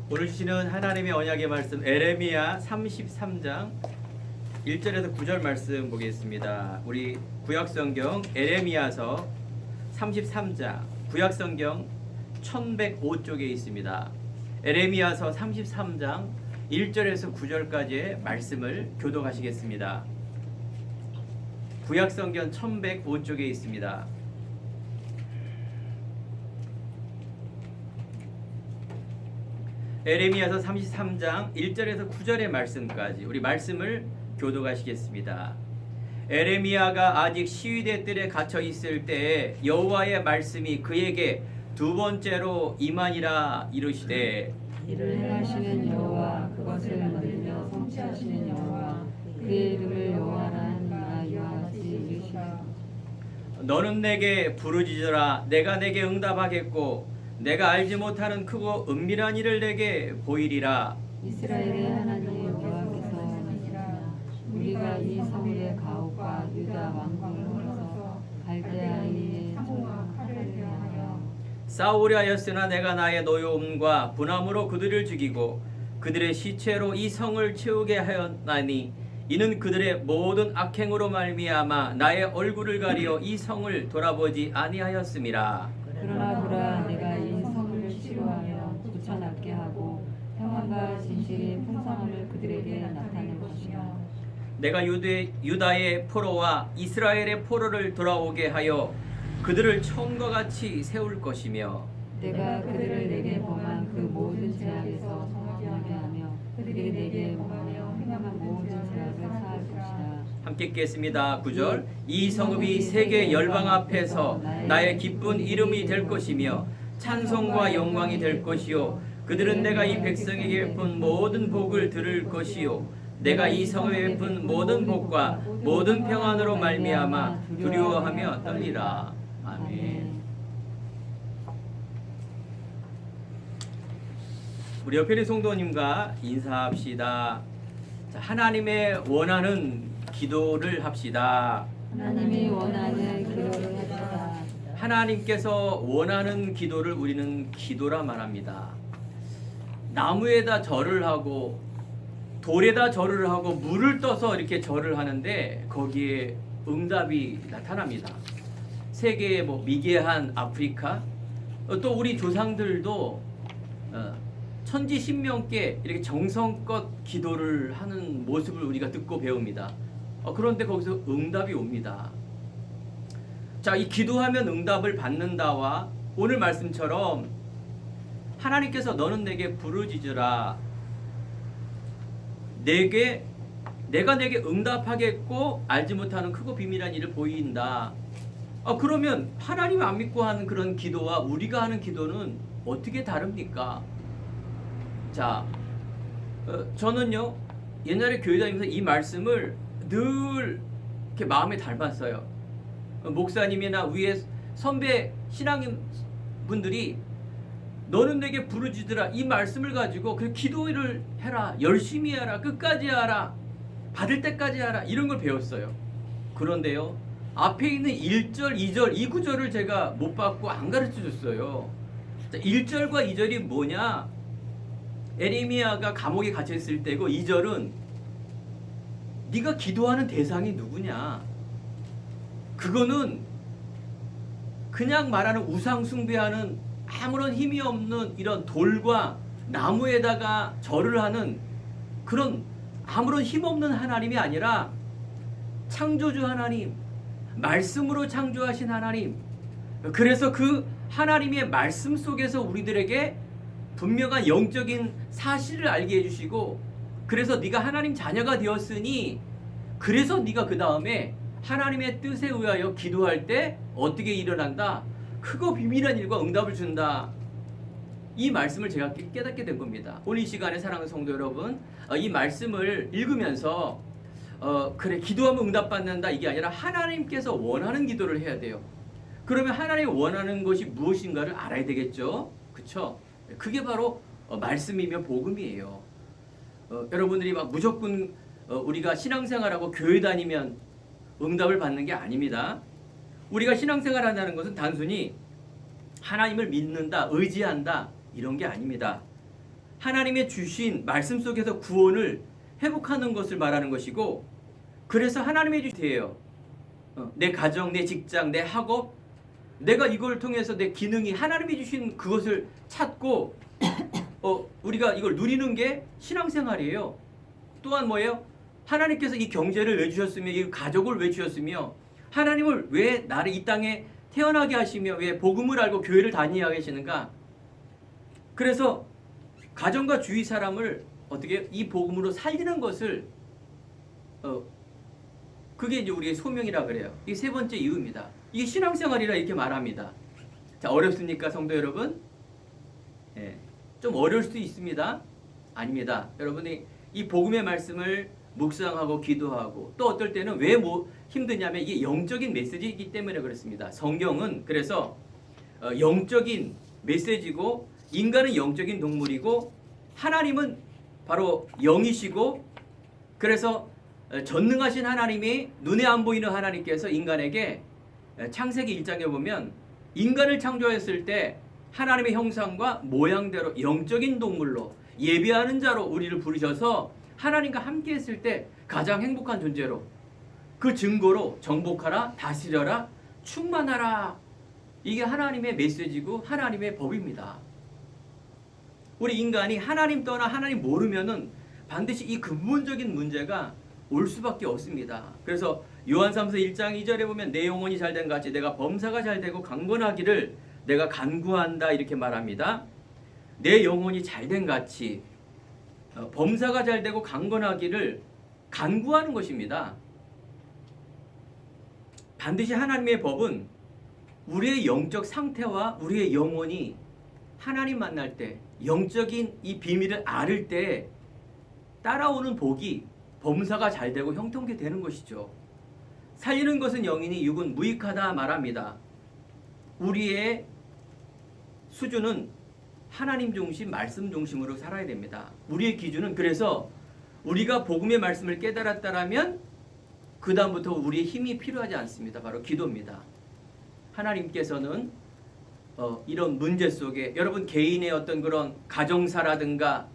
오늘 주시는 하나님의 언약의 말씀 에레미야 33장 1절에서 9절 말씀 보겠습니다. 우리 구약성경 에레미야서 33장 구약성경 1105쪽에 있습니다. 에레미야서 33장 1절에서 9절까지의 말씀을 교독하시겠습니다. 구약성경 1105쪽에 있습니다. 에레미야서 33장 1절에서 9절의 말씀까지 우리 말씀을 교독하시겠습니다. 에레미야가 아직 시위대 뜰에 갇혀 있을 때에 여호와의 말씀이 그에게 두 번째로 임하니라 이르시되 이를 행하시는 여호와 그것을 만들며 성취하시는 여호와 그의 이름을 여호와라 하니라 이와 같이 이르시라. 너는 내게 부르짖으라 내가 내게 응답하겠고 내가 알지 못하는 크고 은밀한 일을 내게 보이리라. 이스라엘의 하나님 여호와께서 말하시라. 우리가 이 성의 가옥과 유다 왕궁을 홀어서 갈대아인의 창과 칼을 대하여 싸우려 하였으나 내가 나의 노여움과 분함으로 그들을 죽이고 그들의 시체로 이 성을 채우게 하였나니 이는 그들의 모든 악행으로 말미암아 나의 얼굴을 가리어 이 성을 돌아보지 아니하였음이라. 그러나 보라 내가 이 성을 치료하여 고쳐낫게 하고 평안과 진실이 풍성함을 그들에게 나타낼 것이라. 내가 유다의 포로와 이스라엘의 포로를 돌아오게 하여 그들을 처음과 같이 세울 것이며 내가 그들을 내게 범한 그 모든 죄악에서 성하게 하며 그들이 내게 범하며 행함한 모든 죄악을 사할 것이라. 함께 읽겠습니다. 9절 이 성읍이 세계 열방 앞에서 나의 기쁜 이름이 될 것이며 찬송과 영광이 될 것이요 그들은 내가 이 백성에게 베푼 모든 복을 들을 것이요 내가 이 성읍에 베푼 모든 복과 모든 평안으로 말미암아 두려워하며 떨리라. 아멘. 우리 옆에 있는 성도님과 인사합시다. 자, 하나님의 원하는 기도를 합시다. 하나님이 원하는 기도를 합시다. 하나님께서 원하는 기도를 우리는 기도라 말합니다. 나무에다 절을 하고 돌에다 절을 하고 물을 떠서 이렇게 절을 하는데 거기에 응답이 나타납니다. 세계의 미개한 아프리카 또 우리 조상들도 천지신명께 이렇게 정성껏 기도를 하는 모습을 우리가 듣고 배웁니다. 그런데 거기서 응답이 옵니다. 자, 이 기도하면 응답을 받는다와 오늘 말씀처럼 하나님께서 너는 내게 부르짖으라 내가 내게 응답하겠고 알지 못하는 크고 비밀한 일을 보인다. 그러면 하나님 안 믿고 하는 그런 기도와 우리가 하는 기도는 어떻게 다릅니까? 자, 저는요 옛날에 교회 다니면서 이 말씀을 늘 이렇게 마음에 담았어요. 목사님이나 위에 선배 신앙인분들이 너는 내게 부르짖으라 이 말씀을 가지고 그 기도를 해라 열심히 하라 끝까지 하라 받을 때까지 하라 이런 걸 배웠어요. 그런데요 앞에 있는 1절 2절 이 구절을 제가 못 받고 안 가르쳐 줬어요. 1절과 2절이 뭐냐, 에레미야가 감옥에 갇혀 있을 때고 2절은 네가 기도하는 대상이 누구냐, 그거는 그냥 말하는 우상 숭배하는 아무런 힘이 없는 이런 돌과 나무에다가 절을 하는 그런 아무런 힘없는 하나님이 아니라 창조주 하나님, 말씀으로 창조하신 하나님, 그래서 그 하나님의 말씀 속에서 우리들에게 분명한 영적인 사실을 알게 해주시고 그래서 네가 하나님 자녀가 되었으니 그래서 네가 그 다음에 하나님의 뜻에 의하여 기도할 때 어떻게 일어난다, 크고 비밀한 일과 응답을 준다. 이 말씀을 제가 깨닫게 된 겁니다. 오늘 이 시간에 사랑하는 성도 여러분, 이 말씀을 읽으면서 그래 기도하면 응답받는다 이게 아니라 하나님께서 원하는 기도를 해야 돼요. 그러면 하나님이 원하는 것이 무엇인가를 알아야 되겠죠. 그렇죠? 그게 바로 말씀이며 복음이에요. 여러분들이 막 무조건 우리가 신앙생활하고 교회 다니면 응답을 받는 게 아닙니다. 우리가 신앙생활 한다는 것은 단순히 하나님을 믿는다, 의지한다 이런 게 아닙니다. 하나님의 주신 말씀 속에서 구원을 회복하는 것을 말하는 것이고, 그래서 하나님의 주시예요. 내 가정, 내 직장, 내 학업, 내가 이걸 통해서 내 기능이 하나님이 주신 그것을 찾고 우리가 이걸 누리는 게 신앙생활이에요. 또한 뭐예요? 하나님께서 이 경제를 왜 주셨으며 이 가족을 왜 주셨으며 하나님을 왜 나를 이 땅에 태어나게 하시며 왜 복음을 알고 교회를 다니게 하시는가? 그래서 가정과 주위 사람을 어떻게 이 복음으로 살리는 것을 그게 이제 우리의 소명이라 그래요. 이게 세 번째 이유입니다. 이게 신앙생활이라 이렇게 말합니다. 자, 어렵습니까, 성도 여러분? 예, 좀 어려울 수도 있습니다. 아닙니다. 여러분이 이 복음의 말씀을 묵상하고 기도하고 또 어떨 때는 왜 힘드냐면 이게 영적인 메시지이기 때문에 그렇습니다. 성경은 그래서 영적인 메시지고 인간은 영적인 동물이고 하나님은 바로 영이시고 그래서 전능하신 하나님이 눈에 안 보이는 하나님께서 인간에게 창세기 1장에 보면 인간을 창조했을 때 하나님의 형상과 모양대로 영적인 동물로 예배하는 자로 우리를 부르셔서 하나님과 함께 했을 때 가장 행복한 존재로 그 증거로 정복하라, 다스려라, 충만하라. 이게 하나님의 메시지고 하나님의 법입니다. 우리 인간이 하나님 떠나 하나님 모르면은 반드시 이 근본적인 문제가 올 수밖에 없습니다. 그래서 요한삼서 1장 2절에 보면 내 영혼이 잘된 같이 내가 범사가 잘되고 강건하기를 내가 간구한다 이렇게 말합니다. 내 영혼이 잘된 같이 범사가 잘되고 강건하기를 간구하는 것입니다. 반드시 하나님의 법은 우리의 영적 상태와 우리의 영혼이 하나님 만날 때 영적인 이 비밀을 알을 때 따라오는 복이 범사가 잘되고 형통케 되는 것이죠. 살리는 것은 영이니 육은 무익하다 말합니다. 우리의 수준은 하나님 중심, 말씀 중심으로 살아야 됩니다. 우리의 기준은 그래서 우리가 복음의 말씀을 깨달았다라면 그 다음부터 우리의 힘이 필요하지 않습니다. 바로 기도입니다. 하나님께서는 이런 문제 속에 여러분 개인의 어떤 그런 가정사라든가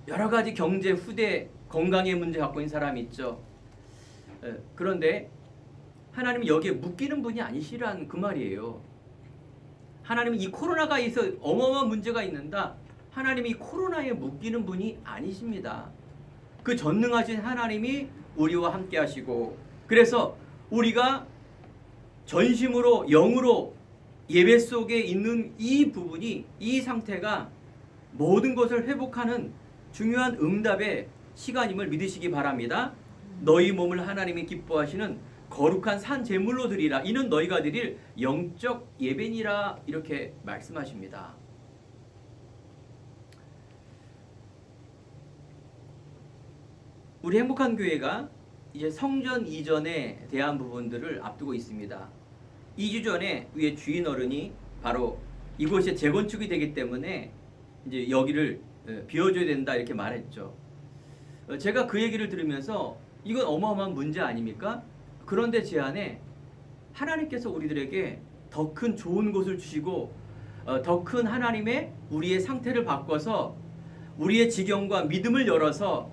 여러 가지 경제, 후대, 건강의 문제 갖고 있는 사람이 있죠. 그런데 하나님은 여기에 묶이는 분이 아니시라는 그 말이에요. 하나님은 이 코로나가 있어 어마어마한 문제가 있는다. 하나님이 이 코로나에 묶이는 분이 아니십니다. 그 전능하신 하나님이 우리와 함께 하시고 그래서 우리가 전심으로 영으로 예배 속에 있는 이 부분이 이 상태가 모든 것을 회복하는 중요한 응답의 시간임을 믿으시기 바랍니다. 너희 몸을 하나님이 기뻐하시는 거룩한 산 제물로 드리라. 이는 너희가 드릴 영적 예배니라. 이렇게 말씀하십니다. 우리 행복한 교회가 이제 성전 이전에 대한 부분들을 앞두고 있습니다. 2주 전에 위에 주인 어른이 바로 이곳이 재건축이 되기 때문에 이제 여기를 비워줘야 된다 이렇게 말했죠. 제가 그 얘기를 들으면서 이건 어마어마한 문제 아닙니까? 그런데 제 안에 하나님께서 우리들에게 더 큰 좋은 곳을 주시고 더 큰 하나님의 우리의 상태를 바꿔서 우리의 지경과 믿음을 열어서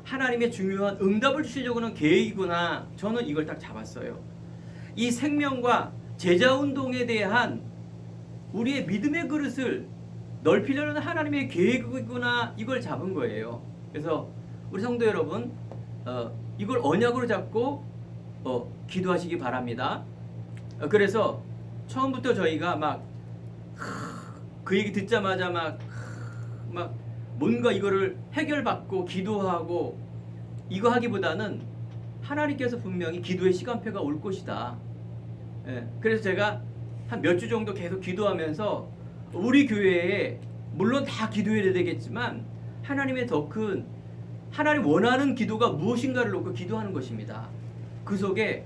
하나님의 중요한 응답을 주시려고 하는 계획이구나. 저는 이걸 딱 잡았어요. 이 생명과 제자운동에 대한 우리의 믿음의 그릇을 넓히려는 하나님의 계획이구나. 이걸 잡은 거예요. 그래서 우리 성도 여러분 이걸 언약으로 잡고 기도하시기 바랍니다. 그래서 처음부터 저희가 막 그 얘기 듣자마자 막 뭔가 이거를 해결받고 기도하고 이거 하기보다는 하나님께서 분명히 기도의 시간표가 올 것이다. 그래서 제가 한 몇 주 정도 계속 기도하면서 우리 교회에 물론 다 기도해야 되겠지만 하나님의 더 큰 하나님 원하는 기도가 무엇인가를 놓고 기도하는 것입니다. 그 속에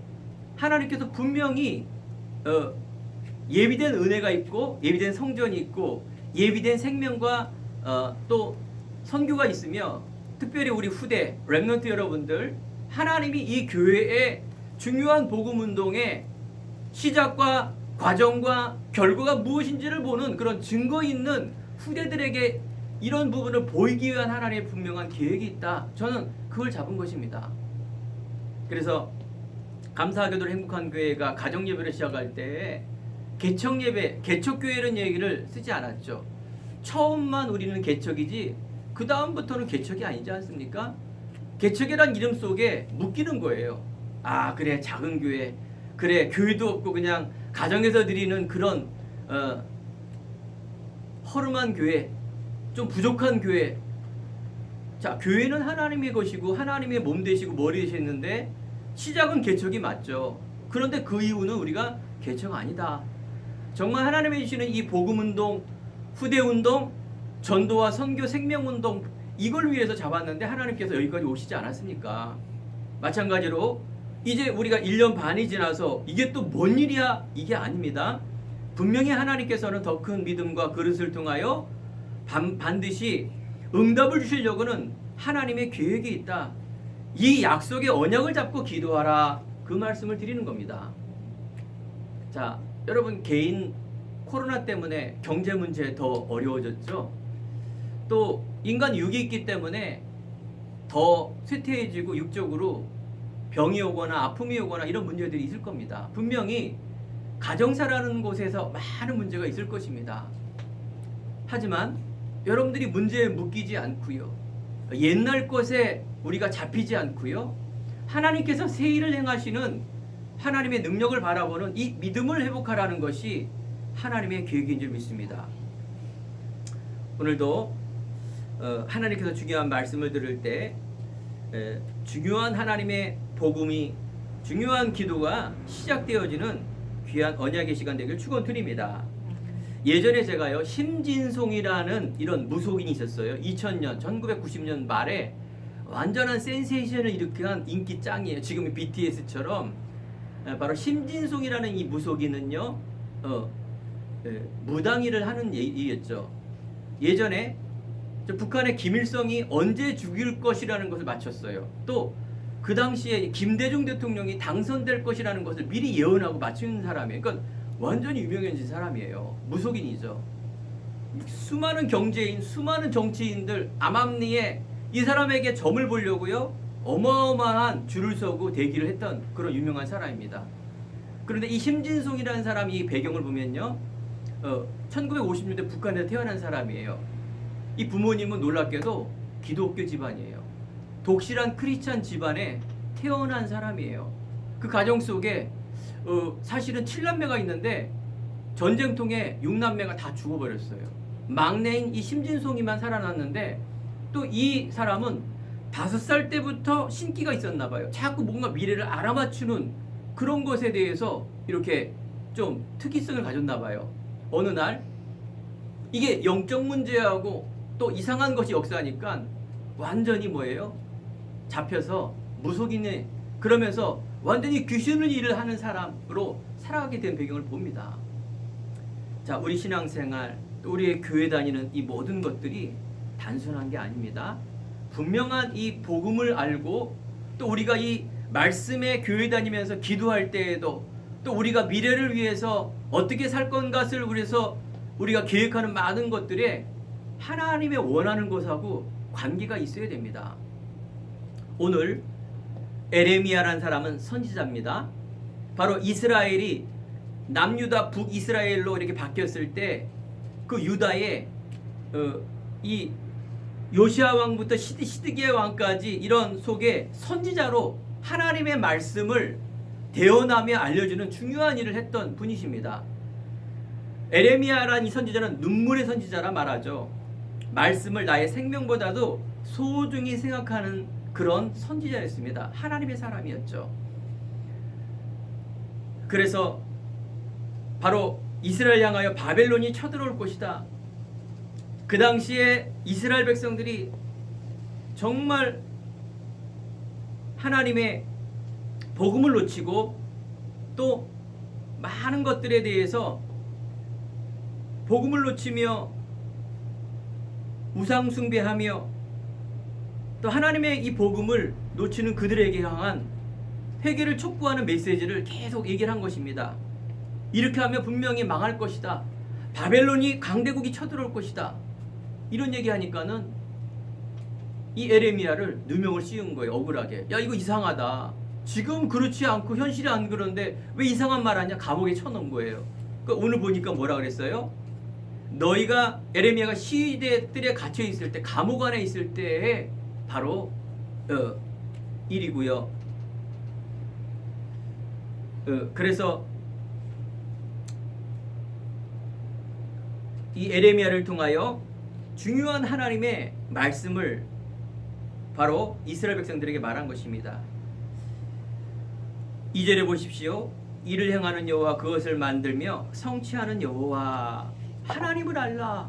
하나님께서 분명히 예비된 은혜가 있고 예비된 성전이 있고 예비된 생명과 또 선교가 있으며 특별히 우리 후대 렘넌트 여러분들 하나님이 이 교회의 중요한 복음 운동의 시작과 과정과 결과가 무엇인지를 보는 그런 증거 있는 후대들에게 이런 부분을 보이기 위한 하나님의 분명한 계획이 있다. 저는 그걸 잡은 것입니다. 그래서 감사하게도 행복한 교회가 가정 예배를 시작할 때 개척 예배, 개척 교회라는 얘기를 쓰지 않았죠. 처음만 우리는 개척이지 그 다음부터는 개척이 아니지 않습니까? 개척이란 이름 속에 묶이는 거예요. 아, 그래, 작은 교회, 그래, 교회도 없고 그냥 가정에서 드리는 그런 허름한 교회, 좀 부족한 교회. 자, 교회는 하나님의 것이고 하나님의 몸 되시고 머리 되시는데 시작은 개척이 맞죠. 그런데 그 이유는 우리가 개척 아니다. 정말 하나님이 주시는 이 복음운동, 후대운동, 전도와 선교 생명운동, 이걸 위해서 잡았는데 하나님께서 여기까지 오시지 않았습니까? 마찬가지로 이제 우리가 1년 반이 지나서 이게 또 뭔 일이야? 이게 아닙니다. 분명히 하나님께서는 더 큰 믿음과 그릇을 통하여 반드시 응답을 주시려고는 하나님의 계획이 있다. 이 약속의 언약을 잡고 기도하라. 그 말씀을 드리는 겁니다. 자, 여러분, 개인 코로나 때문에 경제 문제 더 어려워졌죠. 또 인간 육이 있기 때문에 더 쇠퇴해지고 육적으로 병이 오거나 아픔이 오거나 이런 문제들이 있을 겁니다. 분명히 가정사라는 곳에서 많은 문제가 있을 것입니다. 하지만 여러분들이 문제에 묶이지 않고요, 옛날 것에 우리가 잡히지 않고요, 하나님께서 새 일을 행하시는 하나님의 능력을 바라보는 이 믿음을 회복하라는 것이 하나님의 계획인 줄 믿습니다. 오늘도 하나님께서 중요한 말씀을 들을 때 중요한 하나님의 복음이, 중요한 기도가 시작되어지는 귀한 언약의 시간 되길 축원드립니다. 예전에 제가요, 심진송이라는 이런 무속인이 있었어요. 2000년 1990년 말에 완전한 센세이션을 일으킨 인기 짱이에요. 지금의 BTS처럼. 바로 심진송이라는 이 무속인은요, 무당일을 하는 얘기였죠. 예전에 북한의 김일성이 언제 죽일 것이라는 것을 맞췄어요. 또 그 당시에 김대중 대통령이 당선될 것이라는 것을 미리 예언하고 맞추는 사람이에요. 그러니까 완전히 유명해진 사람이에요. 무속인이죠. 수많은 경제인, 수많은 정치인들 암암리에 이 사람에게 점을 보려고요, 어마어마한 줄을 서고 대기를 했던 그런 유명한 사람입니다. 그런데 이 심진송이라는 사람이 이 배경을 보면요, 1950년대 북한에서 태어난 사람이에요. 이 부모님은 놀랍게도 기독교 집안이에요. 독실한 크리스찬 집안에 태어난 사람이에요. 그 가정 속에 사실은 7남매가 있는데 전쟁통에 6남매가 다 죽어버렸어요. 막내인 이 심진송이만 살아났는데, 또 이 사람은 5살 때부터 신기가 있었나 봐요. 자꾸 뭔가 미래를 알아맞추는 그런 것에 대해서 이렇게 좀 특이성을 가졌나 봐요. 어느 날 이게 영적 문제하고 또 이상한 것이 역사니까 완전히 뭐예요? 잡혀서 무속인에, 그러면서 완전히 귀신을 일을 하는 사람으로 살아가게 된 배경을 봅니다. 자, 우리 신앙생활, 또 우리의 교회 다니는 이 모든 것들이 단순한 게 아닙니다. 분명한 이 복음을 알고, 또 우리가 이 말씀의 교회 다니면서 기도할 때에도, 또 우리가 미래를 위해서 어떻게 살 것을 위해서 우리가 계획하는 많은 것들에 하나님의 원하는 것하고 관계가 있어야 됩니다. 오늘 에레미야라는 사람은 선지자입니다. 바로 이스라엘이 남유다 북이스라엘로 이렇게 바뀌었을 때 그 유다에 이 요시아 왕부터 시드기야 왕까지 이런 속에 선지자로 하나님의 말씀을 대언하며 알려주는 중요한 일을 했던 분이십니다. 에레미야라는 이 선지자는 눈물의 선지자라 말하죠. 말씀을 나의 생명보다도 소중히 생각하는 그런 선지자였습니다. 하나님의 사람이었죠. 그래서 바로 이스라엘 향하여 바벨론이 쳐들어올 것이다. 그 당시에 이스라엘 백성들이 정말 하나님의 복음을 놓치고 또 많은 것들에 대해서 복음을 놓치며 우상 숭배하며 또 하나님의 이 복음을 놓치는 그들에게 향한 회개를 촉구하는 메시지를 계속 얘기를 한 것입니다. 이렇게 하면 분명히 망할 것이다. 바벨론이 강대국이 쳐들어올 것이다. 이런 얘기하니까는 이 에레미야를 누명을 씌운 거예요. 억울하게. 야, 이거 이상하다. 지금 그렇지 않고 현실이 안 그런데 왜 이상한 말 하냐? 감옥에 쳐놓은 거예요. 그러니까 오늘 보니까 뭐라 그랬어요? 너희가 에레미야가 시대 뜰에 갇혀 있을 때, 감옥 안에 있을 때에 바로 일이고요. 그래서 이 에레미야를 통하여 중요한 하나님의 말씀을 바로 이스라엘 백성들에게 말한 것입니다. 2절에 보십시오. 이를 행하는 여호와, 그것을 만들며 성취하는 여호와, 하나님을 알라.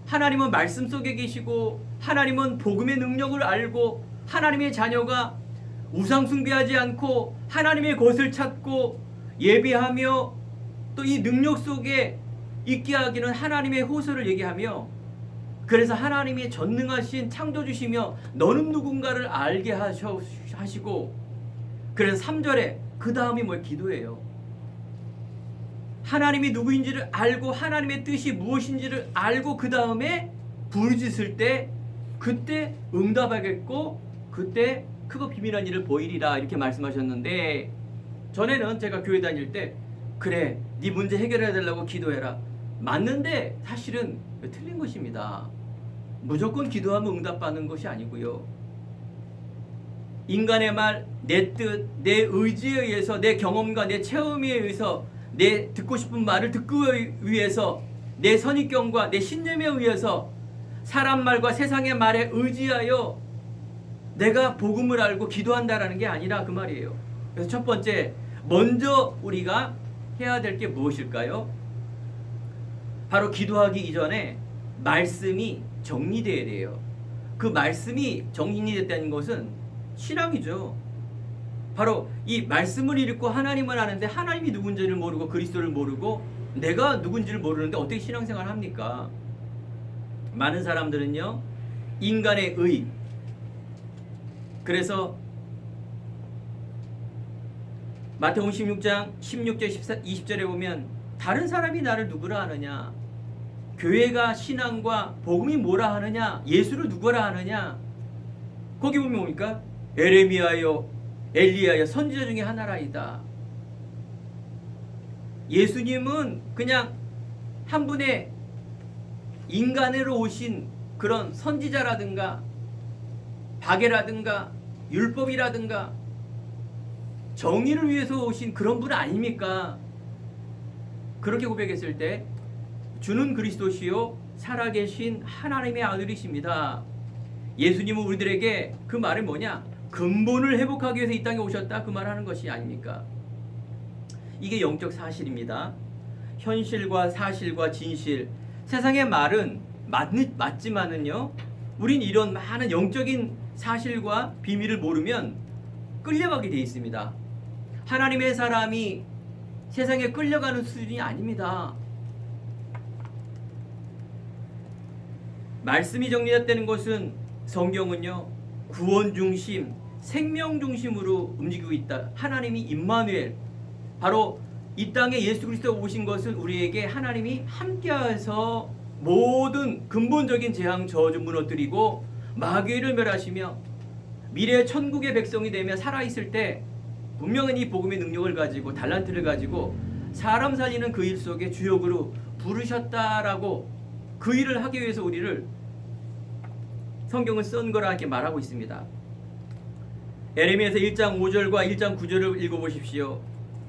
하나님은 말씀 속에 계시고, 하나님은 복음의 능력을 알고, 하나님의 자녀가 우상 숭배하지 않고 하나님의 것을 찾고 예배하며 또 이 능력 속에 있게 하기는 하나님의 호소를 얘기하며, 그래서 하나님이 전능하신 창조주시며 너는 누군가를 알게 하시고, 그래서 3절에 그 다음이 뭐예요? 기도예요. 하나님이 누구인지를 알고 하나님의 뜻이 무엇인지를 알고 그 다음에 부르짖을 때 그때 응답하겠고 그때 크고 비밀한 일을 보이리라, 이렇게 말씀하셨는데, 전에는 제가 교회 다닐 때 그래 네 문제 해결해야 되려고 기도해라, 맞는데 사실은 틀린 것입니다. 무조건 기도하면 응답받는 것이 아니고요. 인간의 말, 내 뜻, 내 의지에 의해서, 내 경험과 내 체험에 의해서, 내 듣고 싶은 말을 듣기 위해서, 내 선입견과 내 신념에 의해서 사람 말과 세상의 말에 의지하여 내가 복음을 알고 기도한다라는 게 아니라 그 말이에요. 그래서 첫 번째, 먼저 우리가 해야 될 게 무엇일까요? 바로 기도하기 이전에 말씀이 정리되어야 돼요. 그 말씀이 정리됐다는 것은 신앙이죠. 바로 이 말씀을 읽고 하나님을 아는데 하나님이 누군지를 모르고 그리스도를 모르고 내가 누군지를 모르는데 어떻게 신앙생활을 합니까? 많은 사람들은요, 인간의 의, 그래서 마태복음 16장 16절 20절에 보면 다른 사람이 나를 누구라 하느냐, 교회가 신앙과 복음이 뭐라 하느냐, 예수를 누구라 하느냐, 거기 보면 뭡니까? 에레미야여 엘리야여 선지자 중에 하나라이다. 예수님은 그냥 한 분의 인간으로 오신 그런 선지자라든가 박애라든가 율법이라든가 정의를 위해서 오신 그런 분 아닙니까? 그렇게 고백했을 때 주는 그리스도시요 살아계신 하나님의 아들이십니다. 예수님은 우리들에게 그 말이 뭐냐? 근본을 회복하기 위해서 이 땅에 오셨다, 그 말하는 것이 아닙니까? 이게 영적 사실입니다. 현실과 사실과 진실, 세상의 말은 맞지만은요, 우린 이런 많은 영적인 사실과 비밀을 모르면 끌려가게 돼 있습니다. 하나님의 사람이 세상에 끌려가는 수준이 아닙니다. 말씀이 정리됐다는 것은, 성경은요 구원 중심, 생명 중심으로 움직이고 있다. 하나님이 임마누엘, 바로 이 땅에 예수 그리스도가 오신 것은 우리에게 하나님이 함께해서 모든 근본적인 재앙 저주 무너뜨리고 마귀를 멸하시며 미래 천국의 백성이 되며 살아있을 때 분명히 이 복음의 능력을 가지고 달란트를 가지고 사람 살리는 그 일 속에 주역으로 부르셨다라고, 그 일을 하기 위해서 우리를 성경은 쓴 거라 이렇게 말하고 있습니다. 에레미야서 1장 5절과 1장 9절을 읽어보십시오.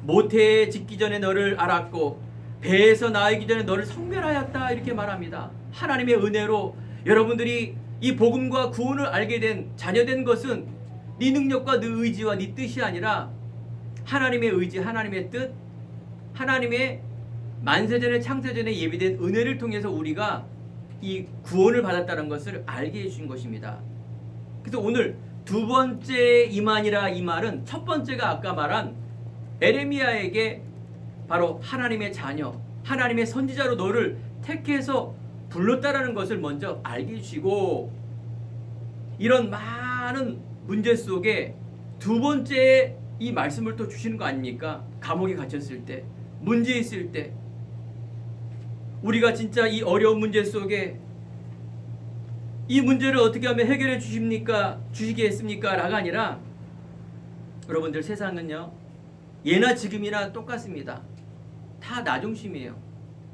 모태에 짓기 전에 너를 알았고 배에서 나이기 전에 너를 성별하였다, 이렇게 말합니다. 하나님의 은혜로 여러분들이 이 복음과 구원을 알게 된, 자녀된 것은 네 능력과 네 의지와 네 뜻이 아니라 하나님의 의지, 하나님의 뜻, 하나님의 만세전에 창세전에 예비된 은혜를 통해서 우리가 이 구원을 받았다는 것을 알게 해주신 것입니다. 그래서 오늘 두 번째 이만이라, 이 말은 첫 번째가 아까 말한 에레미야에게 바로 하나님의 자녀, 하나님의 선지자로 너를 택해서 불렀다라는 것을 먼저 알게 해주시고, 이런 많은 문제 속에 두 번째 이 말씀을 또 주시는 거 아닙니까? 감옥에 갇혔을 때, 문제 있을 때, 우리가 진짜 이 어려운 문제 속에 이 문제를 어떻게 하면 해결해 주시겠습니까? 라가 아니라 여러분들 세상은요 예나 지금이나 똑같습니다. 다 나 중심이에요.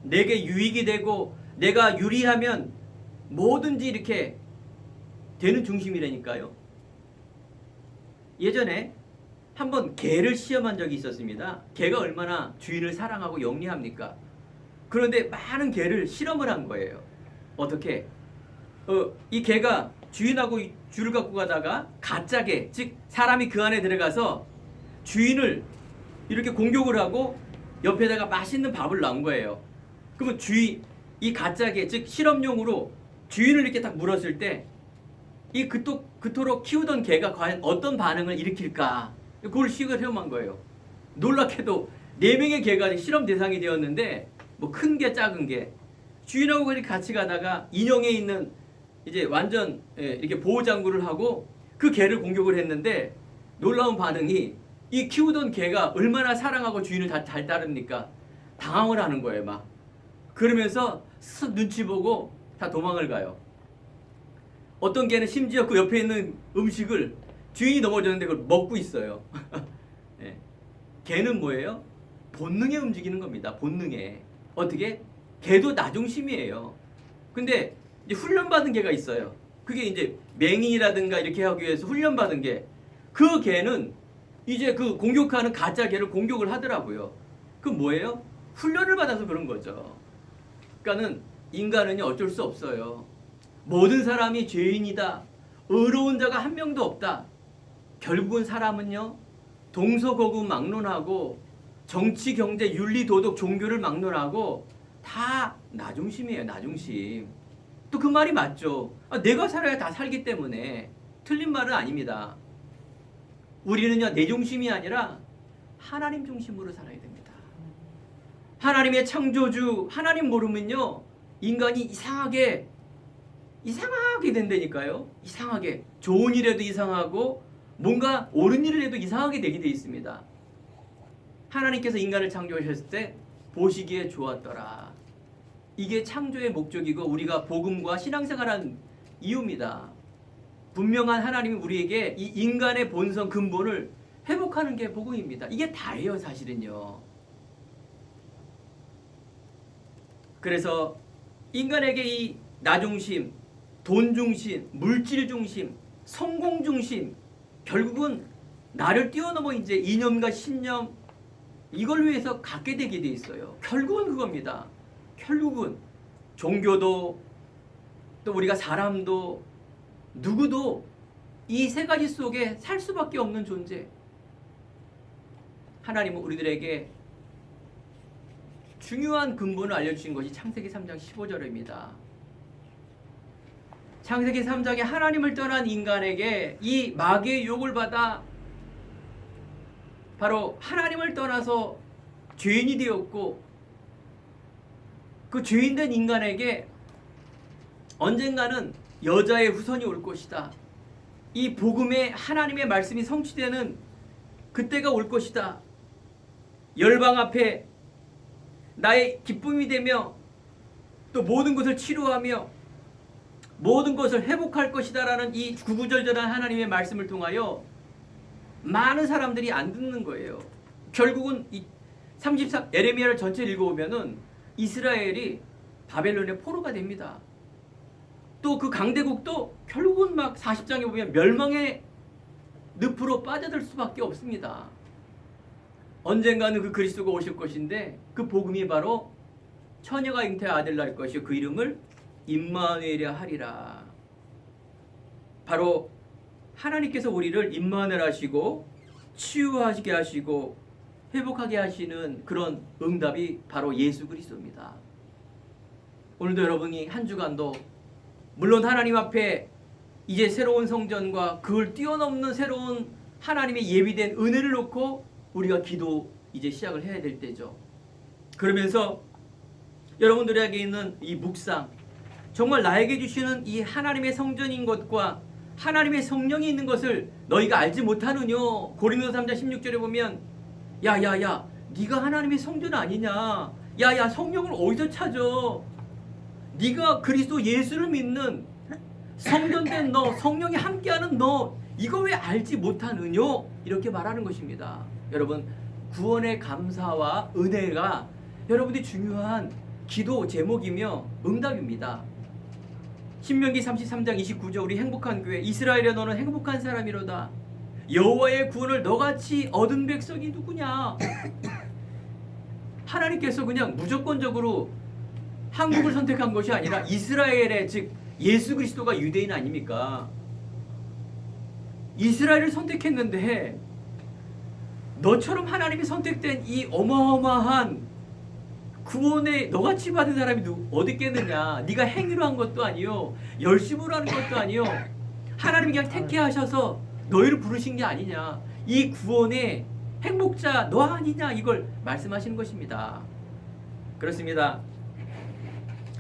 내게 유익이 되고 내가 유리하면 뭐든지 이렇게 되는 중심이라니까요. 예전에 한번 개를 시험한 적이 있었습니다. 개가 얼마나 주인을 사랑하고 영리합니까? 그런데 많은 개를 실험을 한 거예요. 어떻게? 이 개가 주인하고 줄을 갖고 가다가 가짜 개, 즉 사람이 그 안에 들어가서 주인을 이렇게 공격을 하고 옆에다가 맛있는 밥을 놔온 거예요. 그러면 이 가짜 개, 즉 실험용으로 주인을 이렇게 딱 물었을 때 이 그토록 키우던 개가 과연 어떤 반응을 일으킬까? 그걸 시험한 거예요. 놀랍게도 4명의 개가 실험 대상이 되었는데 뭐 큰 개, 작은 개 주인하고 같이 가다가 인형에 있는 이제 완전 이렇게 보호 장구를 하고 그 개를 공격을 했는데 놀라운 반응이 이 키우던 개가 얼마나 사랑하고 주인을 잘 따릅니까? 당황을 하는 거예요, 막. 그러면서 쓱 눈치 보고 다 도망을 가요. 어떤 개는 심지어 그 옆에 있는 음식을 주인이 넘어졌는데 그걸 먹고 있어요. 네. 개는 뭐예요? 본능에 움직이는 겁니다. 본능에. 어떻게? 개도 나 중심이에요. 근데 이제 훈련받은 개가 있어요. 그게 이제 맹인이라든가 이렇게 하기 위해서 훈련받은 개. 그 개는 이제 그 공격하는 가짜 개를 공격을 하더라고요. 그 뭐예요? 훈련을 받아서 그런 거죠. 그러니까는 인간은 어쩔 수 없어요. 모든 사람이 죄인이다. 의로운 자가 한 명도 없다. 결국은 사람은요. 동서고구 막론하고 정치, 경제, 윤리, 도덕, 종교를 막론하고 다 나 중심이에요. 나 중심. 또 그 말이 맞죠. 내가 살아야 다 살기 때문에 틀린 말은 아닙니다. 우리는요. 내 중심이 아니라 하나님 중심으로 살아야 됩니다. 하나님의 창조주 하나님 모르면요. 인간이 이상하게 된다니까요. 이상하게. 좋은 일에도 이상하고 뭔가 옳은 일을 해도 이상하게 되게 돼 있습니다. 하나님께서 인간을 창조하셨을 때 보시기에 좋았더라. 이게 창조의 목적이고 우리가 복음과 신앙생활한 이유입니다. 분명한 하나님이 우리에게 이 인간의 본성 근본을 회복하는 게 복음입니다. 이게 다예요, 사실은요. 그래서 인간에게 이 나 중심, 돈 중심, 물질 중심, 성공 중심, 결국은 나를 뛰어넘어 이제 이념과 신념 이걸 위해서 갖게 되게 돼 있어요. 결국은 그겁니다. 결국은 종교도 또 우리가 사람도 누구도 이 세 가지 속에 살 수밖에 없는 존재. 하나님은 우리들에게 중요한 근본을 알려주신 것이 창세기 3장 15절입니다. 창세기 3장에 하나님을 떠난 인간에게 이 마귀의 유혹을 받아 바로 하나님을 떠나서 죄인이 되었고 그 죄인된 인간에게 언젠가는 여자의 후손이 올 것이다. 이 복음의 하나님의 말씀이 성취되는 그때가 올 것이다. 열방 앞에 나의 기쁨이 되며 또 모든 것을 치료하며 모든 것을 회복할 것이다 라는 이 구구절절한 하나님의 말씀을 통하여 많은 사람들이 안 듣는 거예요. 결국은 이 33 에레미야를 전체 읽어보면은 이스라엘이 바벨론의 포로가 됩니다. 또 그 강대국도 결국은 막 40장에 보면 멸망의 늪으로 빠져들 수밖에 없습니다. 언젠가는 그 그리스도가 오실 것인데 그 복음이 바로 처녀가 잉태한 아들 낳을 것이요 그 이름을 임마누엘이라 하리라. 바로 하나님께서 우리를 임마누엘 하시고 치유하게 하시고 회복하게 하시는 그런 응답이 바로 예수 그리스도입니다. 오늘도 여러분이 한 주간도 물론 하나님 앞에 이제 새로운 성전과 그걸 뛰어넘는 새로운 하나님의 예비된 은혜를 놓고 우리가 기도 이제 시작을 해야 될 때죠. 그러면서 여러분들에게 있는 이 묵상, 정말 나에게 주시는 이 하나님의 성전인 것과 하나님의 성령이 있는 것을 너희가 알지 못하느뇨. 고린도서 3장 16절에 보면 야야야 네가 하나님의 성전 아니냐. 야야 성령을 어디서 찾아. 네가 그리스도 예수를 믿는 성전된 너, 성령이 함께하는 너, 이거 왜 알지 못하느뇨? 이렇게 말하는 것입니다. 여러분, 구원의 감사와 은혜가 여러분들이 중요한 기도 제목이며 응답입니다. 신명기 33장 29절, 우리 행복한 교회, 이스라엘에 너는 행복한 사람이로다. 여호와의 구원을 너같이 얻은 백성이 누구냐? 하나님께서 그냥 무조건적으로 한국을 선택한 것이 아니라 이스라엘의, 즉 예수 그리스도가 유대인 아닙니까? 이스라엘을 선택했는데 너처럼 하나님이 선택된 이 어마어마한 구원에 너같이 받은 사람이 어디 있겠느냐? 네가 행위로 한 것도 아니요, 열심으로 하는 것도 아니요, 하나님이 그냥 택해하셔서 너희를 부르신 게 아니냐? 이 구원의 행복자 너 아니냐? 이걸 말씀하시는 것입니다. 그렇습니다.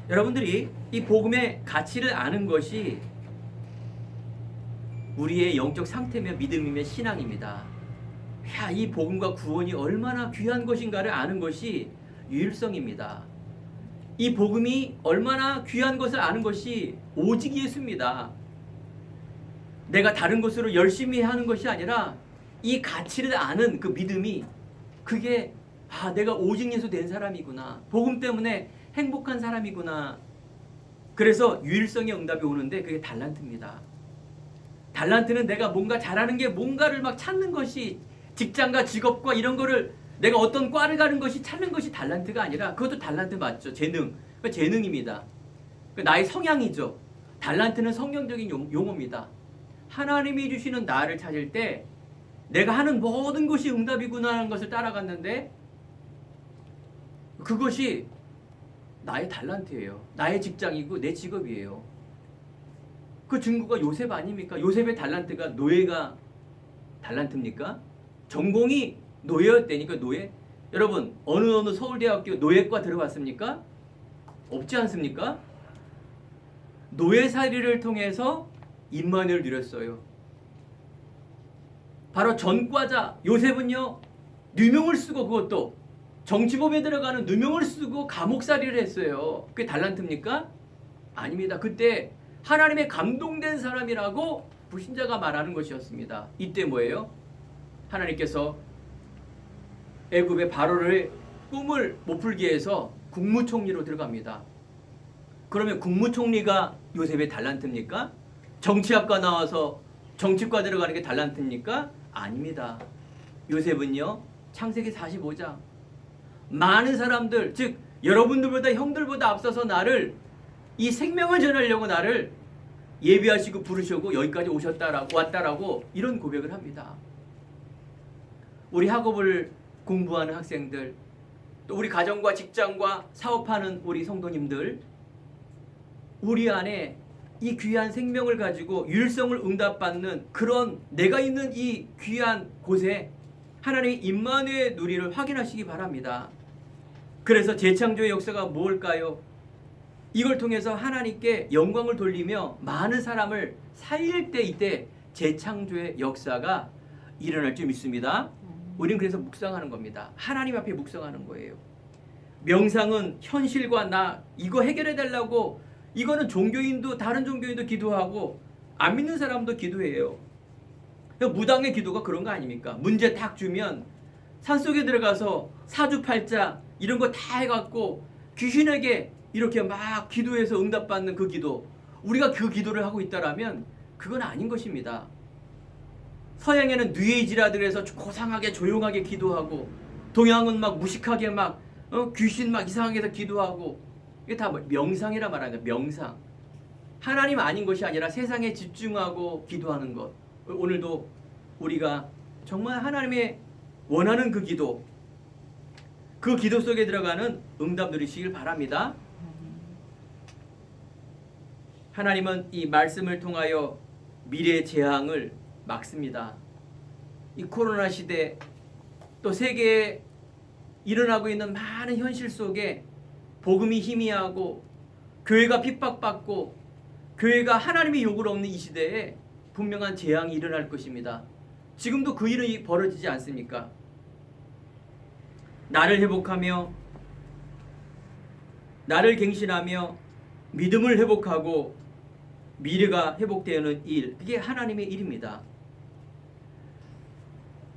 여러분들이 이 복음의 가치를 아는 것이 우리의 영적 상태며 믿음이며 신앙입니다. 야, 이 복음과 구원이 얼마나 귀한 것인가를 아는 것이 유일성입니다. 이 복음이 얼마나 귀한 것을 아는 것이 오직 예수입니다. 내가 다른 것으로 열심히 하는 것이 아니라 이 가치를 아는 그 믿음이, 그게 내가 오직 예수 된 사람이구나, 복음 때문에 행복한 사람이구나. 그래서 유일성의 응답이 오는데 그게 달란트입니다. 달란트는 내가 뭔가 잘하는 게 뭔가를 막 찾는 것이, 직장과 직업과 이런 거를 내가 어떤 과를 가는 것이 찾는 것이 달란트가 아니라, 그것도 달란트 맞죠. 재능. 그 재능입니다. 그 나의 성향이죠. 달란트는 성경적인 용어입니다. 하나님이 주시는 나를 찾을 때 내가 하는 모든 것이 응답이구나 하는 것을 따라갔는데 그것이 나의 달란트예요. 나의 직장이고 내 직업이에요. 그 증거가 요셉 아닙니까? 요셉의 달란트가 노예가 달란트입니까? 전공이 노예였다니까. 노예? 여러분, 어느 서울대학교 노예과 들어봤습니까? 없지 않습니까? 노예살이를 통해서 임만을 누렸어요. 바로 전과자 요셉은요, 누명을 쓰고, 그것도 정치범에 들어가는 누명을 쓰고 감옥살이를 했어요. 그게 달란트입니까? 아닙니다. 그때 하나님의 감동된 사람이라고 불신자가 말하는 것이었습니다. 이때 뭐예요? 하나님께서 애굽의 바로를 꿈을 못 풀게 해서 국무총리로 들어갑니다. 그러면 국무총리가 요셉의 달란트입니까? 정치학과 나와서 정치과 들어가는 게 달란트입니까? 아닙니다. 요셉은요, 창세기 45장 많은 사람들, 즉 여러분들보다 형들보다 앞서서 나를, 이 생명을 전하려고 나를 예비하시고 부르시고 여기까지 왔다라고 이런 고백을 합니다. 우리 학업을 공부하는 학생들, 또 우리 가정과 직장과 사업하는 우리 성도님들, 우리 안에 이 귀한 생명을 가지고 유일성을 응답받는 그런 내가 있는 이 귀한 곳에 하나님의 임마누엘 누리를 확인하시기 바랍니다. 그래서 재창조의 역사가 뭘까요? 이걸 통해서 하나님께 영광을 돌리며 많은 사람을 살릴 때, 이때 재창조의 역사가 일어날 줄 믿습니다. 우리는 그래서 묵상하는 겁니다. 하나님 앞에 묵상하는 거예요. 명상은 현실과 나 이거 해결해 달라고, 이거는 종교인도 다른 종교인도 기도하고 안 믿는 사람도 기도해요. 무당의 기도가 그런 거 아닙니까? 문제 딱 주면 산속에 들어가서 사주팔자 이런 거 다 해갖고 귀신에게 이렇게 막 기도해서 응답받는 그 기도, 우리가 그 기도를 하고 있다라면 그건 아닌 것입니다. 서양에는 뉴에이지라 그래서 고상하게 조용하게 기도하고, 동양은 막 무식하게 막 귀신 막 이상하게 해서 기도하고, 이게 다 명상이라 말하는 거예요. 명상. 하나님 아닌 것이 아니라 세상에 집중하고 기도하는 것. 오늘도 우리가 정말 하나님의 원하는 그 기도, 그 기도 속에 들어가는 응답 누리시길 바랍니다. 하나님은 이 말씀을 통하여 미래의 재앙을 막습니다. 이 코로나 시대, 또 세계에 일어나고 있는 많은 현실 속에 복음이 희미하고 교회가 핍박받고 교회가 하나님의 욕을 얻는 이 시대에 분명한 재앙이 일어날 것입니다. 지금도 그 일이 벌어지지 않습니까? 나를 회복하며, 나를 갱신하며, 믿음을 회복하고 미래가 회복되는 일, 그게 하나님의 일입니다.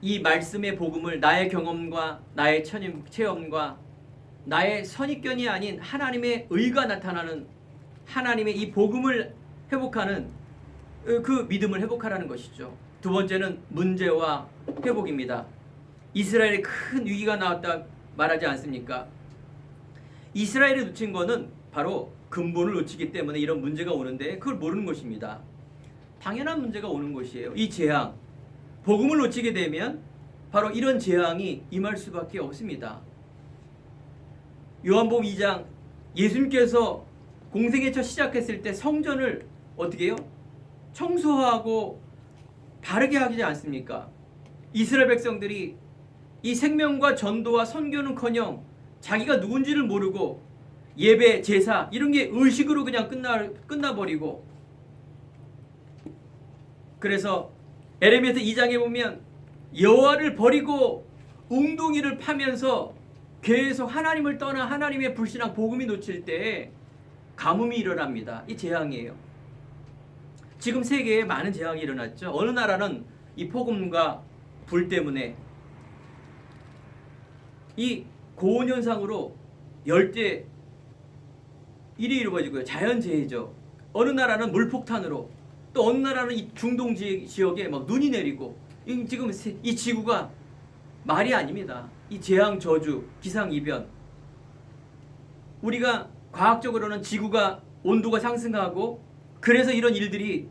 이 말씀의 복음을 나의 경험과 나의 체험과 나의 선입견이 아닌 하나님의 의가 나타나는 하나님의 이 복음을 회복하는 그 믿음을 회복하라는 것이죠. 두 번째는 문제와 회복입니다. 이스라엘에 큰 위기가 나왔다 말하지 않습니까? 이스라엘이 놓친 거는 바로 근본을 놓치기 때문에 이런 문제가 오는데 그걸 모르는 것입니다. 당연한 문제가 오는 것이에요. 이 재앙, 복음을 놓치게 되면 바로 이런 재앙이 임할 수밖에 없습니다. 요한복음 2장, 예수님께서 공생의 첫 시작했을 때 성전을 어떻게 해요? 청소하고 바르게 하지 않습니까? 이스라엘 백성들이 이 생명과 전도와 선교는커녕 자기가 누군지를 모르고 예배, 제사 이런 게 의식으로 그냥 끝나버리고, 그래서 에레미야서 2장에 보면 여호와를 버리고 웅둥이를 파면서 계속 하나님을 떠나 하나님의 불신앙 복음이 놓칠 때 가뭄이 일어납니다. 이 재앙이에요. 지금 세계에 많은 재앙이 일어났죠. 어느 나라는 이 폭음과 불 때문에 이 고온 현상으로 열대 일이 이루어지고요. 자연재해죠. 어느 나라는 물폭탄으로, 또 어느 나라는 이 중동 지역에 막 눈이 내리고, 지금 이 지구가 말이 아닙니다. 이 재앙 저주, 기상이변. 우리가 과학적으로는 지구가 온도가 상승하고 그래서 이런 일들이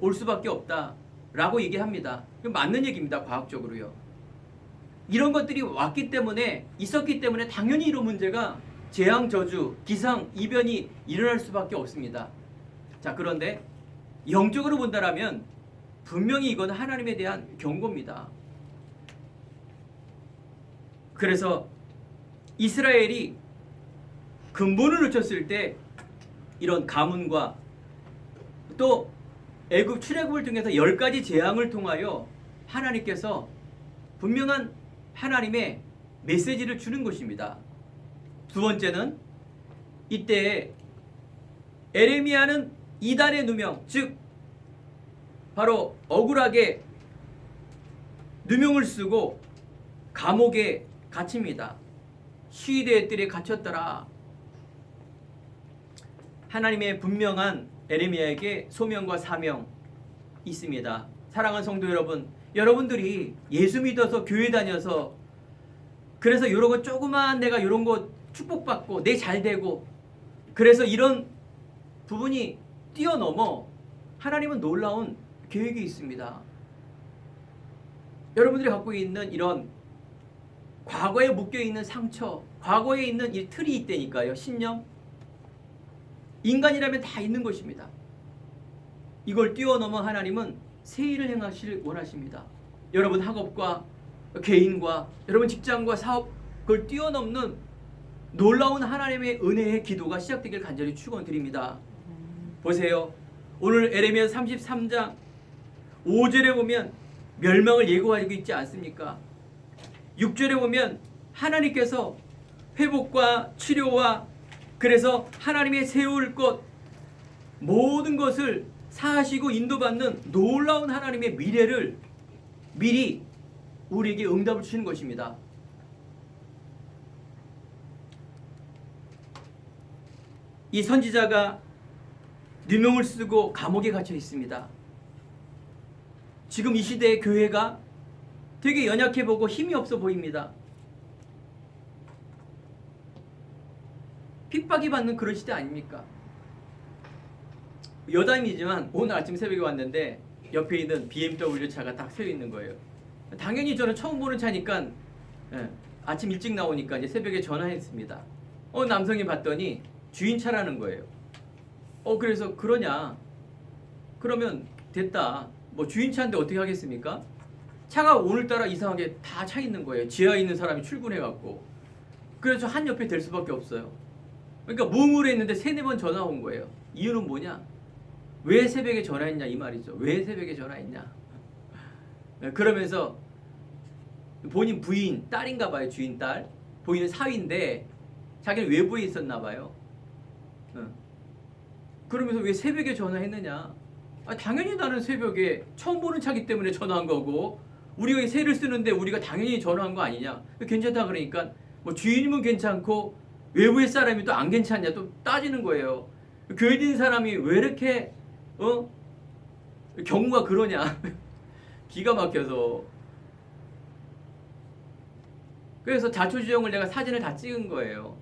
올 수밖에 없다라고 얘기합니다. 맞는 얘기입니다. 과학적으로요. 이런 것들이 왔기 때문에, 있었기 때문에 당연히 이런 문제가 재앙 저주, 기상 이변이 일어날 수밖에 없습니다. 자, 그런데 영적으로 본다라면 분명히 이건 하나님에 대한 경고입니다. 그래서 이스라엘이 근본을 놓쳤을 때 이런 가문과 또 애굽 출애굽을 통해서 10가지 재앙을 통하여 하나님께서 분명한 하나님의 메시지를 주는 것입니다. 두 번째는 이때 에레미야는 이단의 누명, 즉 바로 억울하게 누명을 쓰고 감옥에 갇힙니다. 시위대의 뜰에 갇혔더라. 하나님의 분명한 에레미야에게 소명과 사명 있습니다. 사랑하는 성도 여러분, 여러분들이 예수 믿어서 교회 다녀서 그래서 이런 거 조그만 내가 이런 거 축복받고 내 잘되고 그래서 이런 부분이 뛰어넘어 하나님은 놀라운 계획이 있습니다. 여러분들이 갖고 있는 이런 과거에 묶여있는 상처, 과거에 있는 이 틀이 있다니까요. 신념. 인간이라면 다 있는 것입니다. 이걸 뛰어넘어 하나님은 새 일을 행하시길 원하십니다. 여러분 학업과 개인과 여러분 직장과 사업, 그걸 뛰어넘는 놀라운 하나님의 은혜의 기도가 시작되길 간절히 축원드립니다. 보세요. 오늘 에레미야 33장 5절에 보면 멸망을 예고하고 있지 않습니까? 6절에 보면 하나님께서 회복과 치료와 그래서 하나님의 세울 것 모든 것을 사하시고 인도받는 놀라운 하나님의 미래를 미리 우리에게 응답을 주시는 것입니다. 이 선지자가 누명을 쓰고 감옥에 갇혀 있습니다. 지금 이 시대의 교회가 되게 연약해 보고 힘이 없어 보입니다. 핍박이 받는 그런 시대 아닙니까? 여담이지만 오늘 아침 새벽에 왔는데 옆에 있는 BMW 차가 딱 서 있는 거예요. 당연히 저는 처음 보는 차니까 아침 일찍 나오니까 이제 새벽에 전화했습니다. 남성이 봤더니 주인 차라는 거예요. 그래서 그러냐? 그러면 됐다. 뭐 주인 차인데 어떻게 하겠습니까? 차가 오늘따라 이상하게 다 차 있는 거예요. 지하에 있는 사람이 출근해갖고. 그래서 한 옆에 될 수밖에 없어요. 그러니까 무음으로 했는데 3-4번 전화 온 거예요. 이유는 뭐냐? 왜 새벽에 전화했냐 이 말이죠. 왜 새벽에 전화했냐? 그러면서 본인 부인, 딸인가 봐요. 주인 딸. 본인은 사위인데 자기는 외부에 있었나 봐요. 그러면서 왜 새벽에 전화했느냐? 당연히 나는 새벽에 처음 보는 차기 때문에 전화한 거고, 우리가 이 새를 쓰는데 우리가 당연히 전화한 거 아니냐? 괜찮다 그러니까 뭐 주인이면 괜찮고 외부의 사람이 또 안 괜찮냐 또 따지는 거예요. 교회 다니는 사람이 왜 이렇게 경우가 그러냐? 기가 막혀서. 그래서 자초지종을 내가 사진을 다 찍은 거예요.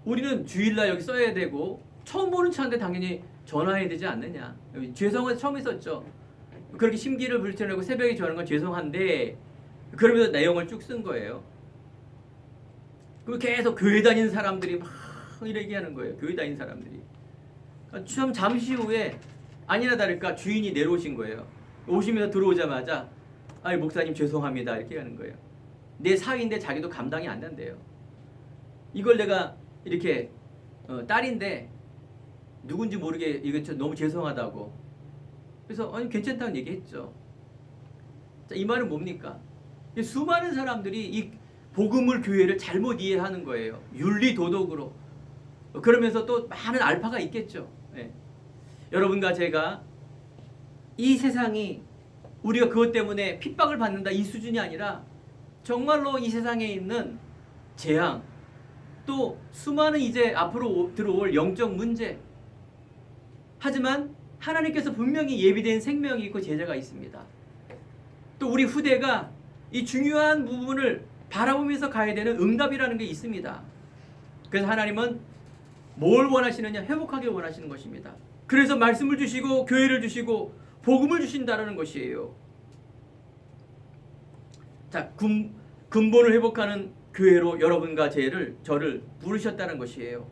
우리는 주일날 여기 써야 되고 처음 보는 차인데 당연히 전화해야 되지 않느냐. 죄송해서 처음 했었죠. 그렇게 심기를 불태우고 새벽에 전화한 건 죄송한데, 그러면서 내용을 쭉 쓴 거예요. 그리고 계속 교회 다니는 사람들이 막 이렇게 하는 거예요. 교회 다니는 사람들이. 참 잠시 후에 아니나 다를까 주인이 내려오신 거예요. 오시면서 들어오자마자 목사님 죄송합니다 이렇게 하는 거예요. 내 사위인데 자기도 감당이 안 된대요. 이걸 내가 이렇게 딸인데 누군지 모르게 이거 너무 죄송하다고. 그래서 괜찮다는 얘기했죠. 자, 이 말은 뭡니까? 수많은 사람들이 이 복음을 교회를 잘못 이해하는 거예요. 윤리 도덕으로. 그러면서 또 많은 알파가 있겠죠. 네. 여러분과 제가 이 세상이 우리가 그것 때문에 핍박을 받는다 이 수준이 아니라 정말로 이 세상에 있는 재앙, 또 수많은 이제 앞으로 들어올 영적 문제. 하지만 하나님께서 분명히 예비된 생명이 있고 제자가 있습니다. 또 우리 후대가 이 중요한 부분을 바라보면서 가야 되는 응답이라는 게 있습니다. 그래서 하나님은 뭘 원하시느냐? 회복하길 원하시는 것입니다. 그래서 말씀을 주시고 교회를 주시고 복음을 주신다는 것이에요. 자, 근본을 회복하는 교회로 여러분과 저를 부르셨다는 것이에요.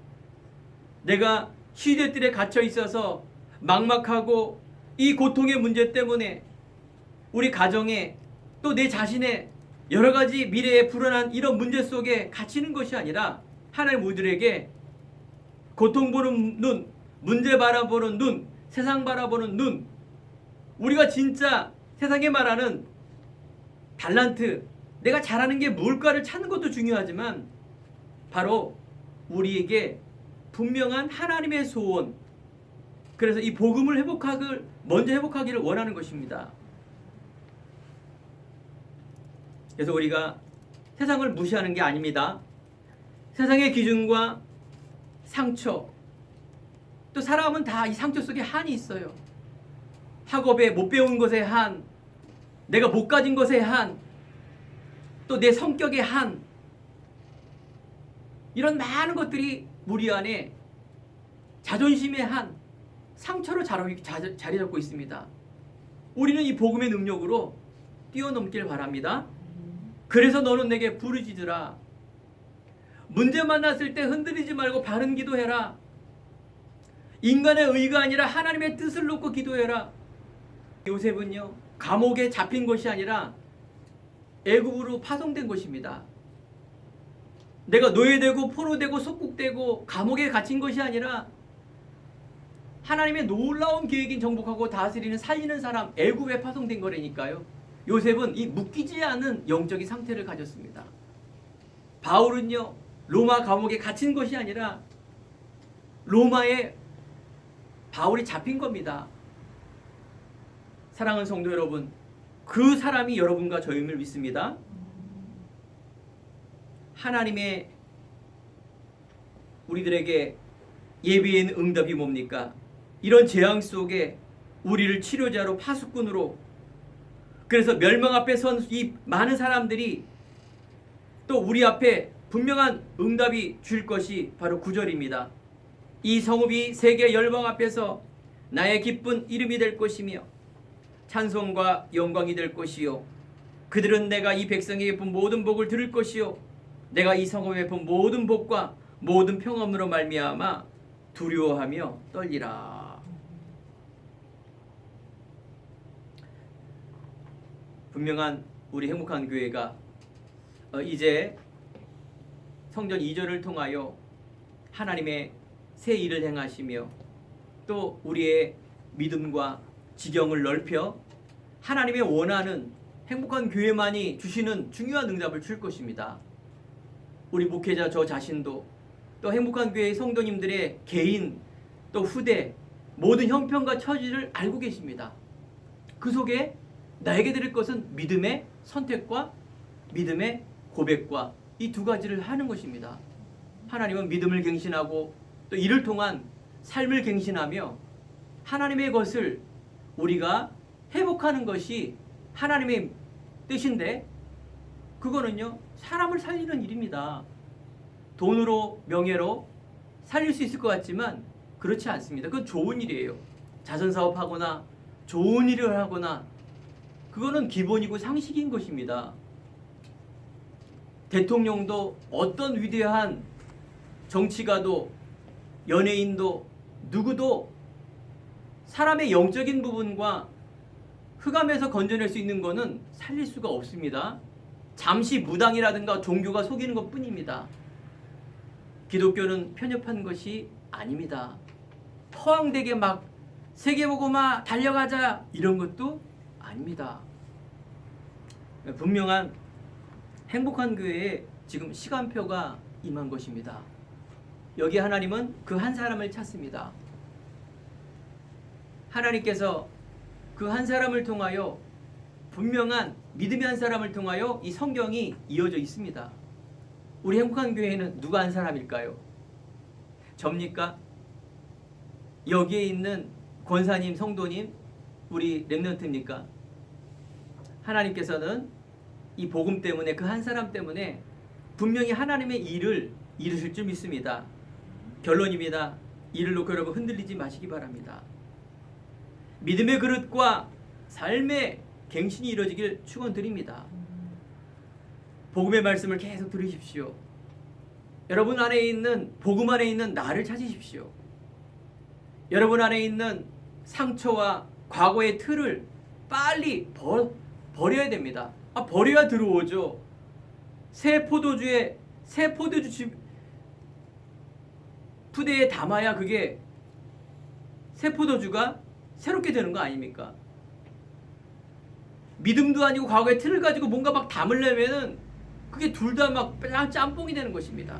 내가 시대들에 갇혀 있어서 막막하고 이 고통의 문제 때문에 우리 가정에 또 내 자신의 여러 가지 미래에 불안한 이런 문제 속에 갇히는 것이 아니라 하나님 우리들에게 고통 보는 눈, 문제 바라보는 눈, 세상 바라보는 눈, 우리가 진짜 세상에 말하는 달란트, 내가 잘하는 게 뭘까를 찾는 것도 중요하지만 바로 우리에게 분명한 하나님의 소원, 그래서 이 복음을 먼저 회복하기를 원하는 것입니다. 그래서 우리가 세상을 무시하는 게 아닙니다. 세상의 기준과 상처, 또 사람은 다 이 상처 속에 한이 있어요. 학업에 못 배운 것의 한, 내가 못 가진 것의 한, 또 내 성격의 한, 이런 많은 것들이 우리 안에 자존심의 한, 상처로 자리 잡고 있습니다. 우리는 이 복음의 능력으로 뛰어넘길 바랍니다. 그래서 너는 내게 부르짖으라. 문제 만났을 때 흔들리지 말고 바른 기도해라. 인간의 의가 아니라 하나님의 뜻을 놓고 기도해라. 요셉은요, 감옥에 잡힌 것이 아니라 애굽으로 파송된 것입니다. 내가 노예되고 포로되고 속국되고 감옥에 갇힌 것이 아니라 하나님의 놀라운 계획인 정복하고 다스리는 살리는 사람, 애굽에 파송된 거라니까요. 요셉은 이 묶이지 않은 영적인 상태를 가졌습니다. 바울은요, 로마 감옥에 갇힌 것이 아니라 로마에 바울이 잡힌 겁니다. 사랑하는 성도 여러분, 그 사람이 여러분과 저임을 믿습니다. 하나님의 우리들에게 예비한 응답이 뭡니까? 이런 재앙 속에 우리를 치료자로 파수꾼으로, 그래서 멸망 앞에 선 이 많은 사람들이 또 우리 앞에 분명한 응답이 줄 것이 바로 9절입니다. 이 성읍이 세계 열방 앞에서 나의 기쁜 이름이 될 것이며 찬송과 영광이 될 것이요, 그들은 내가 이 백성에게 본 모든 복을 들을 것이요, 내가 이 성읍에 본 모든 복과 모든 평안으로 말미암아 두려워하며 떨리라. 분명한 우리 행복한 교회가 이제 성전 2절을 통하여 하나님의 새 일을 행하시며 또 우리의 믿음과 지경을 넓혀 하나님의 원하는 행복한 교회만이 주시는 중요한 응답을 줄 것입니다. 우리 목회자 저 자신도 또 행복한 교회 성도님들의 개인 또 후대, 모든 형편과 처지를 알고 계십니다. 그 속에 나에게 드릴 것은 믿음의 선택과 믿음의 고백과 이 두 가지를 하는 것입니다. 하나님은 믿음을 갱신하고 또 이를 통한 삶을 갱신하며 하나님의 것을 우리가 회복하는 것이 하나님의 뜻인데, 그거는요 사람을 살리는 일입니다. 돈으로 명예로 살릴 수 있을 것 같지만 그렇지 않습니다. 그건 좋은 일이에요. 자선사업하거나 좋은 일을 하거나 그거는 기본이고 상식인 것입니다. 대통령도 어떤 위대한 정치가도 연예인도 누구도 사람의 영적인 부분과 흑암에서 건져낼 수 있는 것은 살릴 수가 없습니다. 잠시 무당이라든가 종교가 속이는 것 뿐입니다. 기독교는 편협한 것이 아닙니다. 허황되게 막 세계보고마 달려가자 이런 것도 아닙니다. 분명한 행복한 교회에 지금 시간표가 임한 것입니다. 여기 하나님은 그 한 사람을 찾습니다. 하나님께서 그 한 사람을 통하여 분명한 믿음의 한 사람을 통하여 이 성경이 이어져 있습니다. 우리 행복한 교회는 누가 한 사람일까요? 접니까? 여기에 있는 권사님, 성도님, 우리 렘넌트입니까? 하나님께서는 이 복음 때문에 그 한 사람 때문에 분명히 하나님의 일을 이루실 줄 믿습니다. 결론입니다. 이를 놓고 여러분 흔들리지 마시기 바랍니다. 믿음의 그릇과 삶의 갱신이 이루어지길 축원드립니다. 복음의 말씀을 계속 들으십시오. 여러분 안에 있는 복음 안에 있는 나를 찾으십시오. 여러분 안에 있는 상처와 과거의 틀을 빨리 버려야 됩니다. 버려야 들어오죠. 새 포도주 푸대에 담아야 그게 새 포도주가 새롭게 되는 거 아닙니까? 믿음도 아니고 과거의 틀을 가지고 뭔가 막 담으려면은 그게 둘 다 막 짬뽕이 되는 것입니다.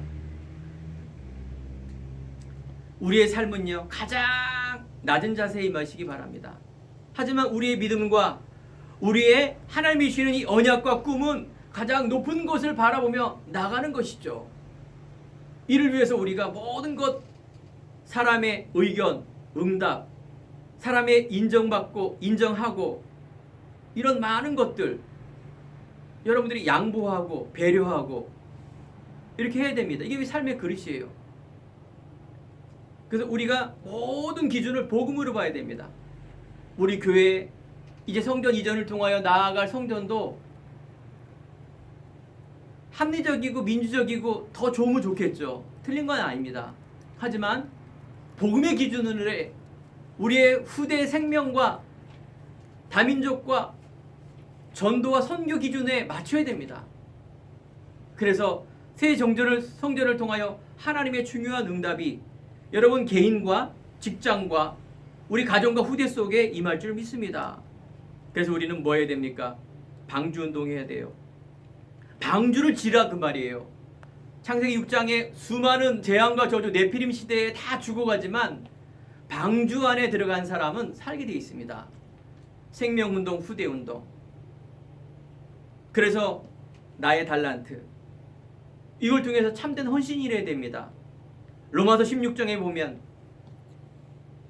우리의 삶은요 가장 낮은 자세에 임하시기 바랍니다. 하지만 우리의 믿음과 우리의 하나님이 주시는 이 언약과 꿈은 가장 높은 것을 바라보며 나가는 것이죠. 이를 위해서 우리가 모든 것, 사람의 의견, 응답, 사람의 인정받고 인정하고 이런 많은 것들 여러분들이 양보하고 배려하고 이렇게 해야 됩니다. 이게 삶의 그릇이에요. 그래서 우리가 모든 기준을 복음으로 봐야 됩니다. 우리 교회 이제 성전 이전을 통하여 나아갈 성전도 합리적이고 민주적이고 더 좋으면 좋겠죠. 틀린 건 아닙니다. 하지만 복음의 기준으로 우리의 후대의 생명과 다민족과 전도와 선교 기준에 맞춰야 됩니다. 그래서 새 성전을 통하여 하나님의 중요한 응답이 여러분 개인과 직장과 우리 가정과 후대 속에 임할 줄 믿습니다. 그래서 우리는 뭐 해야 됩니까? 방주운동해야 돼요. 방주를 지라 그 말이에요. 창세기 6장에 수많은 재앙과 저주 네피림 시대에 다 죽어가지만 방주 안에 들어간 사람은 살게 되어 있습니다. 생명운동, 후대운동. 그래서 나의 달란트 이걸 통해서 참된 헌신이 일해야 됩니다. 로마서 16장에 보면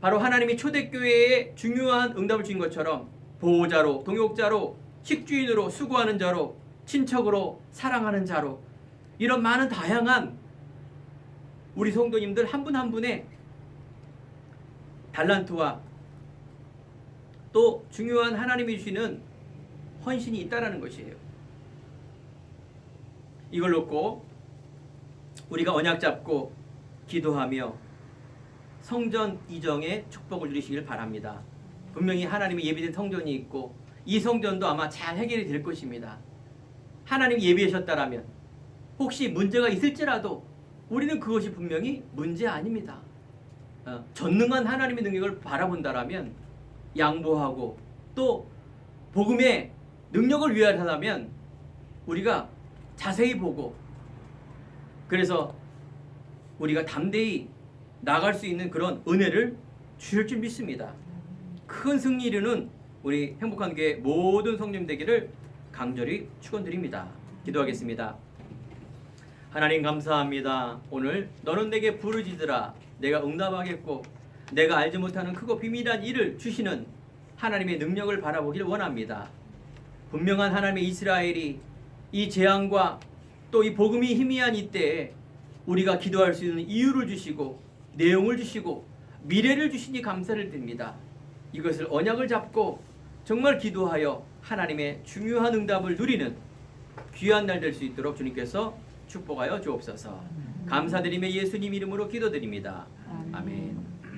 바로 하나님이 초대교회에 중요한 응답을 주신 것처럼 보호자로, 동역자로, 식주인으로, 수고하는 자로, 친척으로, 사랑하는 자로 이런 많은 다양한 우리 성도님들 한 분 한 분의 달란트와 또 중요한 하나님이 주시는 헌신이 있다라는 것이에요. 이걸 놓고 우리가 언약 잡고 기도하며 성전 이정의 축복을 누리시길 바랍니다. 분명히 하나님이 예비된 성전이 있고 이 성전도 아마 잘 해결이 될 것입니다. 하나님이 예비하셨다라면 혹시 문제가 있을지라도 우리는 그것이 분명히 문제 아닙니다. 전능한 하나님의 능력을 바라본다라면 양보하고 또 복음의 능력을 위하다면 우리가 자세히 보고 그래서 우리가 담대히 나갈 수 있는 그런 은혜를 주실 줄 믿습니다. 큰 승리 이루는 우리 행복한 교회 모든 성님 되기를 강절히 축원드립니다. 기도하겠습니다. 하나님 감사합니다. 오늘 너는 내게 부르짖으라 내가 응답하겠고 내가 알지 못하는 크고 비밀한 일을 주시는 하나님의 능력을 바라보길 원합니다. 분명한 하나님의 이스라엘이 이 재앙과 또 이 복음이 희미한 이때에 우리가 기도할 수 있는 이유를 주시고 내용을 주시고 미래를 주시니 감사를 드립니다. 이것을 언약을 잡고 정말 기도하여 하나님의 중요한 응답을 누리는 귀한 날 될 수 있도록 주님께서 축복하여 주옵소서. 감사드리며 예수님 이름으로 기도드립니다. 아멘.